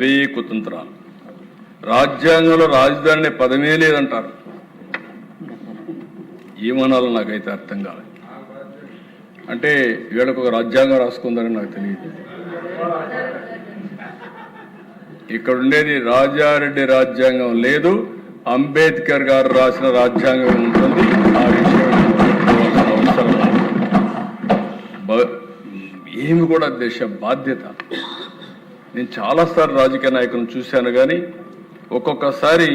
వెయ్యి కుతంత్రాలు. రాజ్యాంగంలో రాజధాని పదమే లేదంటారు. ఏమనాలో నాకైతే అర్థం కాలేదు. అంటే వీళ్ళకు ఒక రాజ్యాంగం రాసుకుందని నాకు తెలియదు. ఇక్కడ ఉండేది రాజారెడ్డి రాజ్యాంగం లేదు, అంబేద్కర్ గారు రాసిన రాజ్యాంగం ఉంటుంది. ఆ విషయం అవసరం ఏమి కూడా దేశ బాధ్యత. నేను చాలాసార్లు రాజకీయ నాయకులను చూశాను, కానీ ఒక్కొక్కసారి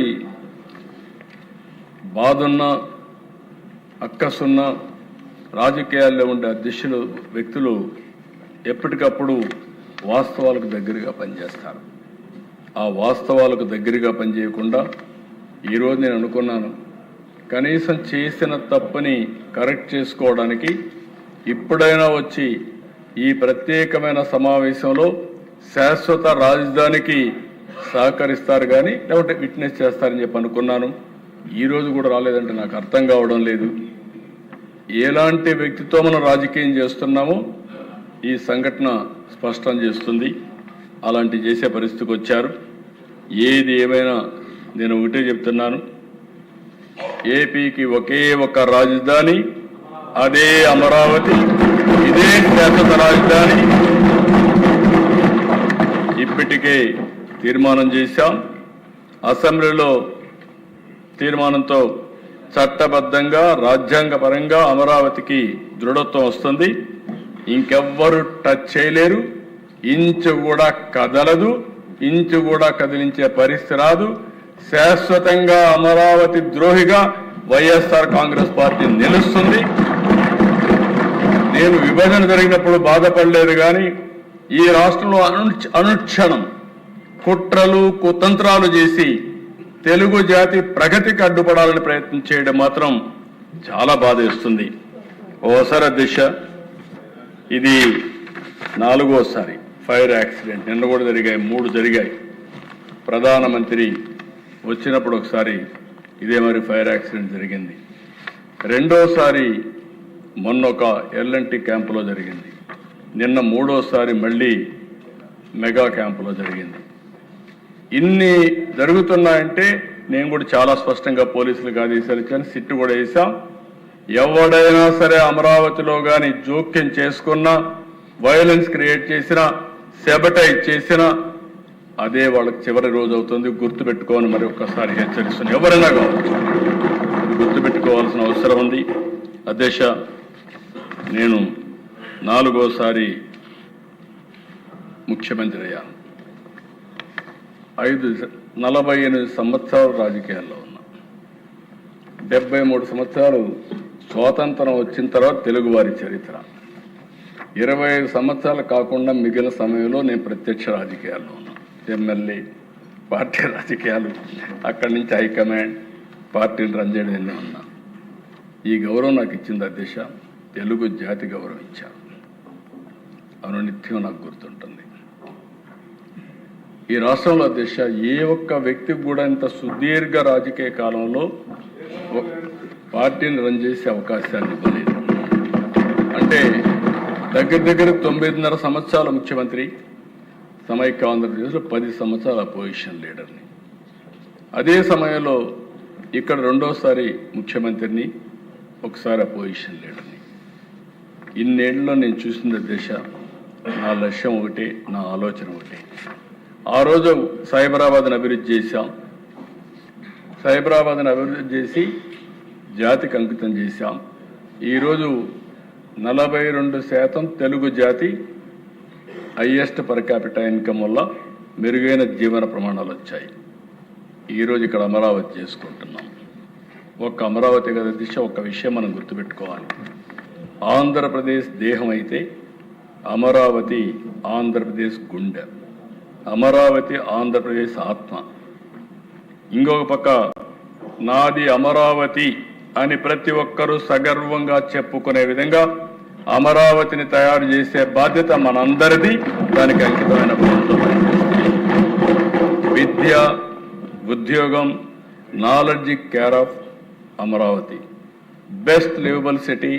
బాధున్నా అక్కసున్నా రాజకీయాల్లో ఉండే అధ్యక్షులు వ్యక్తులు ఎప్పటికప్పుడు వాస్తవాలకు దగ్గరగా పనిచేస్తారు. ఆ వాస్తవాలకు దగ్గరగా పనిచేయకుండా ఈరోజు నేను అనుకున్నాను, కనీసం చేసిన తప్పని కరెక్ట్ చేసుకోవడానికి ఇప్పుడైనా వచ్చి ఈ ప్రత్యేకమైన సమావేశంలో శాశ్వత రాజధానికి సహకరిస్తారు, కానీ లేకపోతే విట్నెస్ చేస్తారని చెప్పి అనుకున్నాను. ఈరోజు కూడా రాలేదంటే నాకు అర్థం కావడం లేదు. ఎలాంటి వ్యక్తితో మనం రాజకీయం చేస్తున్నామో ఈ సంఘటన స్పష్టం చేస్తుంది. అలాంటి చేసే పరిస్థితికి వచ్చారు. ఏది ఏమైనా నేను ఒకటే చెప్తున్నాను, ఏపీకి ఒకే ఒక రాజధాని, అదే అమరావతి, ఇదే శాశ్వత రాజధాని. ఇప్పటికే తీర్మానం చేశాం. అసెంబ్లీలో తీర్మానంతో చట్టబద్ధంగా రాజ్యాంగపరంగా అమరావతికి దృఢత్వం వస్తుంది. ఇంకెవ్వరు టచ్ చేయలేరు. ఇంచు కూడా కదలదు, ఇంచు కూడా కదిలించే పరిస్థితి రాదు. శాశ్వతంగా అమరావతి ద్రోహిగా వైఎస్ఆర్ కాంగ్రెస్ పార్టీ నిలుస్తుంది. నేను విభజన జరిగినప్పుడు బాధపడలేదు, కానీ ఈ రాష్ట్రంలో అనుక్షణం కుట్రలు కుతంత్రాలు చేసి తెలుగు జాతి ప్రగతికి అడ్డుపడాలని ప్రయత్నం చేయడం మాత్రం చాలా బాధేస్తుంది. ఓసారి దిశ ఇది 4వసారి ఫైర్ యాక్సిడెంట్. నిన్న కూడా జరిగాయి, 3 జరిగాయి. ప్రధానమంత్రి వచ్చినప్పుడు ఒకసారి ఇదే మరి ఫైర్ యాక్సిడెంట్ జరిగింది. రెండోసారి మొన్న ఒక ఎల్ఎన్టీ క్యాంపులో జరిగింది. నిన్న 3వసారి మళ్ళీ మెగా క్యాంపులో జరిగింది. ఇన్ని జరుగుతున్నాయంటే నేను కూడా చాలా స్పష్టంగా పోలీసులకు ఆదేశాలు ఇచ్చాను, సిట్టు కూడా వేశాం. ఎవడైనా సరే అమరావతిలో కానీ జోక్యం చేసుకున్నా, వైలెన్స్ క్రియేట్ చేసినా, సెబటైజ్ చేసినా అదే వాళ్ళకి చివరి రోజు అవుతుంది. గుర్తుపెట్టుకోని మరి ఒక్కసారి హెచ్చరిస్తున్నాను. ఎవరైనా కావచ్చు, గుర్తుపెట్టుకోవాల్సిన అవసరం ఉంది. అధ్యక్ష, నేను 4వసారి ముఖ్యమంత్రి అయ్యాను. 48 సంవత్సరాలు రాజకీయాల్లో ఉన్నా. 73 సంవత్సరాలు స్వాతంత్రం వచ్చిన తర్వాత తెలుగువారి చరిత్ర. 25 సంవత్సరాలు కాకుండా మిగిలిన సమయంలో నేను ప్రత్యక్ష రాజకీయాల్లో ఉన్నా. ఎమ్మెల్యే, పార్టీ రాజకీయాలు, అక్కడి నుంచి హైకమాండ్, పార్టీని రన్ చేయడం ఉన్నా. ఈ గౌరవం నాకు ఇచ్చింది అధ్యక్ష, తెలుగు జాతి గౌరవం ఇచ్చారు. అనునిత్యం నాకు గుర్తుంటుంది. ఈ రాష్ట్రంలో అధ్యక్ష ఏ ఒక్క వ్యక్తికి కూడా ఇంత సుదీర్ఘ రాజకీయ కాలంలో పార్టీని రన్ చేసే అవకాశాన్ని ఇవ్వలేదు. అంటే దగ్గర 9.5 సంవత్సరాల ముఖ్యమంత్రి, సమైక్య ఆంధ్రప్రదేశ్లో 10 సంవత్సరాల అపోజిషన్ లీడర్ని. అదే సమయంలో ఇక్కడ 2వసారి ముఖ్యమంత్రిని, ఒకసారి అపోజిషన్ లీడర్ని. ఇన్నేళ్లలో నేను చూసిన దేశ నా లక్ష్యం ఒకటే, నా ఆలోచన ఒకటే. ఆ రోజు సైబరాబాద్ని అభివృద్ధి చేశాం. సైబరాబాద్ని అభివృద్ధి చేసి జాతికి అంకితం చేశాం. ఈరోజు 42% తెలుగు జాతి హైయెస్ట్ పర్ క్యాపిటల్ ఇన్కమ్ వల్ల మెరుగైన జీవన ప్రమాణాలు వచ్చాయి. ఈరోజు ఇక్కడ అమరావతి చేసుకుంటున్నాం. ఒక్క అమరావతి కదా దిశ, ఒక విషయం మనం గుర్తుపెట్టుకోవాలి. ఆంధ్రప్రదేశ్ దేహం అయితే అమరావతి ఆంధ్రప్రదేశ్ గుండె, అమరావతి ఆంధ్రప్రదేశ్ ఆత్మ. ఇంకొక పక్క నాది అమరావతి అని ప్రతి ఒక్కరూ సగర్వంగా చెప్పుకునే విధంగా అమరావతిని తయారు చేసే బాధ్యత మనందరిది. దానికి అంకితమైన ప్రభుత్వం విద్య, ఉద్యోగం, knowledge care of Amaravati, best liveable city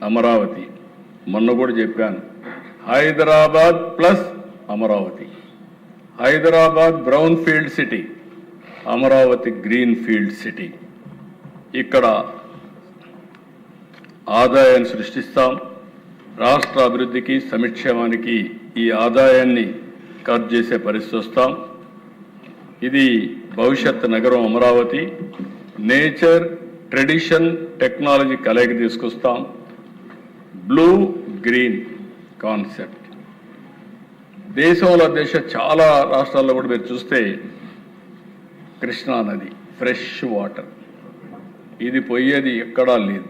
Amaravati. మొన్న కూడా చెప్పాను, Hyderabad plus Amaravati, Hyderabad brown field city, Amaravati green field city. ఇక్కడ ఆదాయాన్ని సృష్టిస్తాం. రాష్ట్ర అభివృద్ధికి సంక్షేమానికి ఈ ఆదాయాన్ని ఖర్చు చేసే పరిస్థితి వస్తాం. ఇది భవిష్యత్ నగరం అమరావతి. నేచర్, ట్రెడిషన్, టెక్నాలజీ కలయిక తీసుకొస్తాం. బ్లూ గ్రీన్ కాన్సెప్ట్ దేశంలో చాలా రాష్ట్రాల్లో కూడా మీరు చూస్తే కృష్ణా నది ఫ్రెష్ వాటర్, ఇది పోయేది ఎక్కడా లేదు.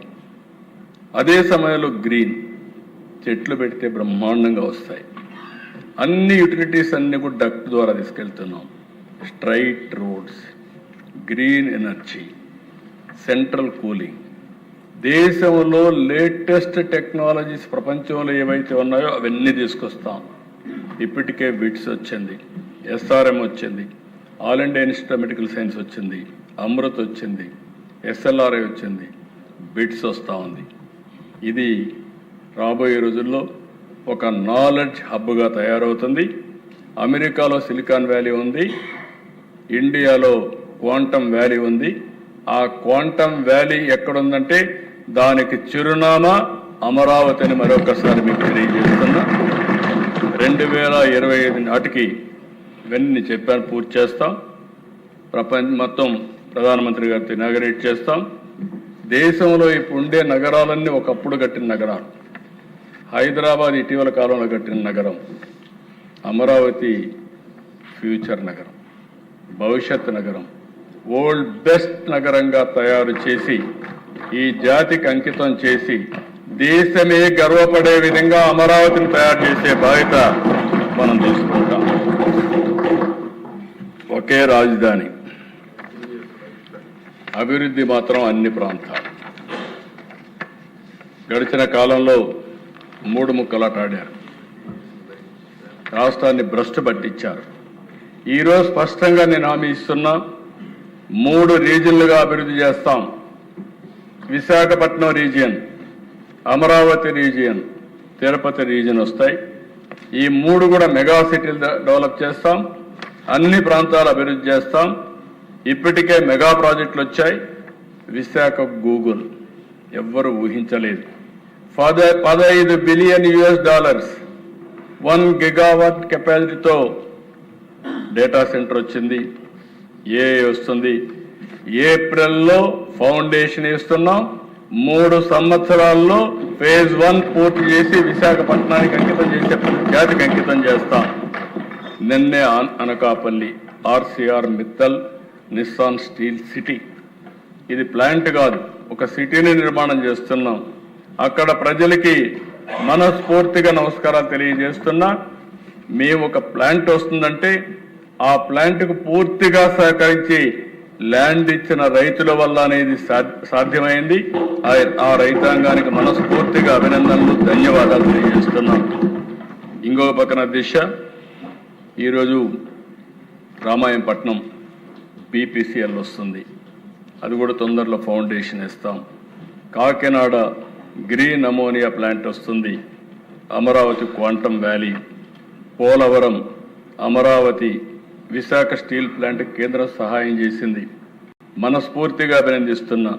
అదే సమయంలో గ్రీన్, చెట్లు పెడితే బ్రహ్మాండంగా వస్తాయి. అన్ని యూటిలిటీస్ అన్ని కూడా డక్ట్ ద్వారా తీసుకెళ్తున్నాం. Straight roads, green energy, central cooling. దేశంలో లేటెస్ట్ టెక్నాలజీస్ ప్రపంచంలో ఏవైతే ఉన్నాయో అవన్నీ తీసుకొస్తాం. ఇప్పటికే బిట్స్ వచ్చింది, ఎస్ఆర్ఎం వచ్చింది, all India institute of medical science వచ్చింది, అమృత్ వచ్చింది, ఎస్ఎల్ఆర్ఐ వచ్చింది, బిట్స్ వస్తూ ఉంది. ఇది రాబోయే రోజుల్లో ఒక నాలెడ్జ్ హబ్గా తయారవుతుంది. అమెరికాలో సిలికాన్ వ్యాలీ ఉంది, ఇండియాలో క్వాంటమ్ వ్యాలీ ఉంది. ఆ క్వాంటమ్ వ్యాలీ ఎక్కడుందంటే దానికి చిరునామా అమరావతి అని మరొకసారి మీకు తెలియజేస్తున్నా. 2025 నాటికి ఇవన్నీ చెప్పాను, పూర్తి చేస్తాం. ప్రపంచం మొత్తం ప్రధానమంత్రి గారితో ఇనాగరేట్ చేస్తాం. దేశంలో ఇప్పుడు ఉండే నగరాలన్నీ ఒకప్పుడు కట్టిన నగరాలు. హైదరాబాద్ ఇటీవల కాలంలో కట్టిన నగరం, అమరావతి ఫ్యూచర్ నగరం, భవిష్యత్ నగరం, వరల్డ్ బెస్ట్ నగరంగా తయారు చేసి ఈ జాతికి అంకితం చేసి దేశమే గర్వపడే విధంగా అమరావతిని తయారు చేసే బాధ్యత మనం తీసుకుంటాం. ఒకే రాజధాని, అభివృద్ధి మాత్రం అన్ని ప్రాంతాలు. గడిచిన కాలంలో 3 ముక్కలాట ఆడారు, రాష్ట్రాన్ని భ్రష్టు పట్టించారు. ఈరోజు స్పష్టంగా నేను హామీ ఇస్తున్నా, 3 రీజియన్లుగా అభివృద్ధి చేస్తాం. Visakhapatnam region, Amaravati region, Tirupati region వస్తాయి. ఈ 3 కూడా మెగా సిటీలు డెవలప్ చేస్తాం. అన్ని ప్రాంతాలు అభివృద్ధి చేస్తాం. ఇప్పటికే మెగా ప్రాజెక్టులు వచ్చాయి. విశాఖ గూగుల్ ఎవ్వరు ఊహించలేదు. $15 బిలియన్, 1 గిగావాట్ కెపాసిటీతో డేటా సెంటర్ వచ్చింది. ఏఐ వస్తుంది. ఏప్రిల్లో ఫౌండేషన్ వేస్తున్నాం. 3 సంవత్సరాల్లో ఫేజ్ 1 పూర్తి చేసి విశాఖపట్నానికి అంకితం చేసే జాతికి అంకితం చేస్తాం. నిన్నే Anakapalli RCR Mittal Nissan steel city, ఇది ప్లాంట్ కాదు, ఒక సిటీని నిర్మాణం చేస్తున్నాం. అక్కడ ప్రజలకి మనస్ఫూర్తిగా నమస్కారాలు తెలియజేస్తున్నా. మేము ఒక ప్లాంట్ వస్తుందంటే ఆ ప్లాంట్కు పూర్తిగా సహకరించి ల్యాండ్ ఇచ్చిన రైతుల వల్ల అనేది సాధ్యమైంది. ఆ రైతాంగానికి మనస్ఫూర్తిగా అభినందనలు, ధన్యవాదాలు తెలియజేస్తున్నాం. ఇంకొక పక్కన దిశ, ఈరోజు రామాయంపట్నం బీపీసీఎల్ వస్తుంది, అది కూడా తొందరలో ఫౌండేషన్ ఇస్తాం. కాకినాడ గ్రీన్ అమోనియా ప్లాంట్ వస్తుంది. Amaravati quantum valley, Polavaram, Amaravati, Visakha steel plant కేంద్రం సహాయం చేసింది. మనస్ఫూర్తిగా అభినందిస్తున్నా.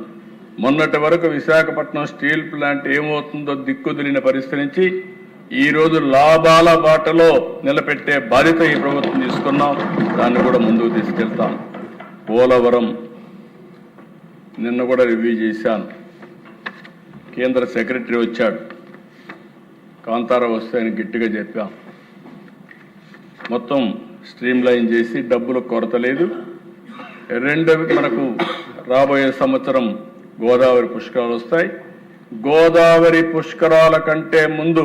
మొన్నటి వరకు విశాఖపట్నం స్టీల్ ప్లాంట్ ఏమవుతుందో దిక్కుదిలిన పరిస్థితి నుంచి ఈరోజు లాభాల బాటలో నిలబెట్టే బాధ్యత ఈ ప్రభుత్వం తీసుకున్నాం. దాన్ని కూడా ముందుకు తీసుకెళ్తాం. పోలవరం నిన్న కూడా రివ్యూ చేశాను. కేంద్ర సెక్రటరీ వచ్చాడు, కాంతారా వస్తే ఆయన గట్టిగా చెప్పాం. మొత్తం స్ట్రీమ్ లైన్ చేసి డబ్బులు కొరత లేదు. మనకు రాబోయే సంవత్సరం గోదావరి పుష్కరాలు వస్తాయి. గోదావరి పుష్కరాల కంటే ముందు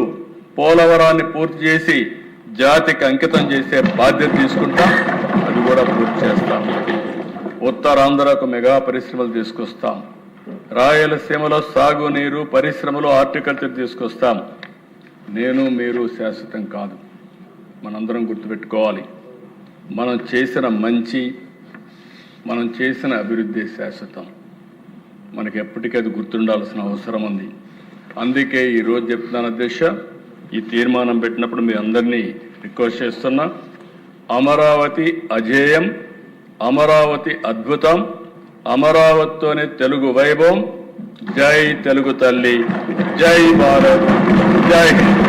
పోలవరాన్ని పూర్తి చేసి జాతికి అంకితం చేసే బాధ్యత తీసుకుంటాం. అది కూడా పూర్తి చేస్తాం. ఉత్తరాంధ్రకు మెగా పరిశ్రమలు తీసుకొస్తాం. రాయలసీమలో సాగునీరు, పరిశ్రమలు, హార్టికల్చర్ తీసుకొస్తాం. నేను మీరు శాశ్వతం కాదు, మనందరం గుర్తుపెట్టుకోవాలి. మనం చేసిన మంచి, మనం చేసిన అభివృద్ధి శాశ్వతం. మనకి ఎప్పటికీ అది గుర్తుండాల్సిన అవసరం ఉంది. అందుకే ఈరోజు చెప్తున్నాను అధ్యక్ష, ఈ తీర్మానం పెట్టినప్పుడు మీ అందరినీ రిక్వెస్ట్ చేస్తున్నా, అమరావతి అజేయం, అమరావతి అద్భుతం, అమరావతితోనే తెలుగు వైభవం. జై తెలుగు తల్లి, జై భారత్, జై హింద్.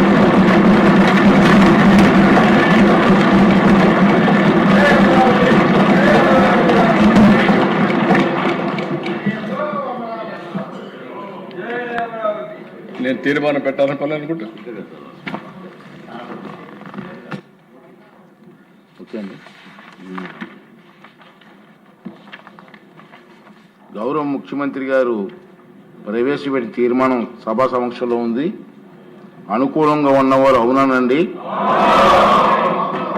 నేను తీర్మానం పెట్టాలని పని అనుకుంటా. ఓకే అండి. గౌరవ ముఖ్యమంత్రి గారు ప్రవేశపెట్టిన తీర్మానం సభా సమక్షంలో ఉంది. అనుకూలంగా ఉన్నవారు అవునానండి,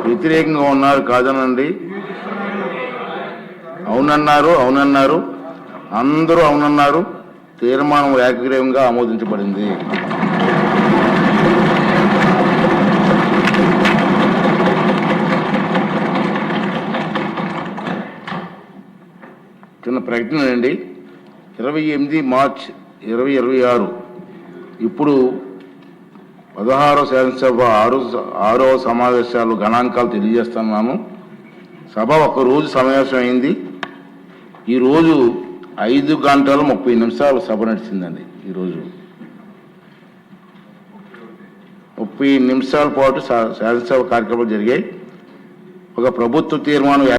వ్యతిరేకంగా ఉన్నారు కాదనండి. అవునన్నారు, అందరూ అవునన్నారు. తీర్మానం ఏకగ్రీవంగా ఆమోదించబడింది. చిన్న ప్రకటన అండి. 28 మార్చ్ 2026 ఇప్పుడు 16వ శాసనసభ 6వ సమావేశాలు గణాంకాలు తెలియజేస్తున్నాను. సభ ఒకరోజు సమావేశం అయింది. ఈరోజు 5 గంటల 30 నిమిషాలు సభ నడిచిందండి. ఈరోజు 30 నిమిషాల పాటు శాసనసభ కార్యక్రమాలు జరిగాయి. ఒక ప్రభుత్వ తీర్మానం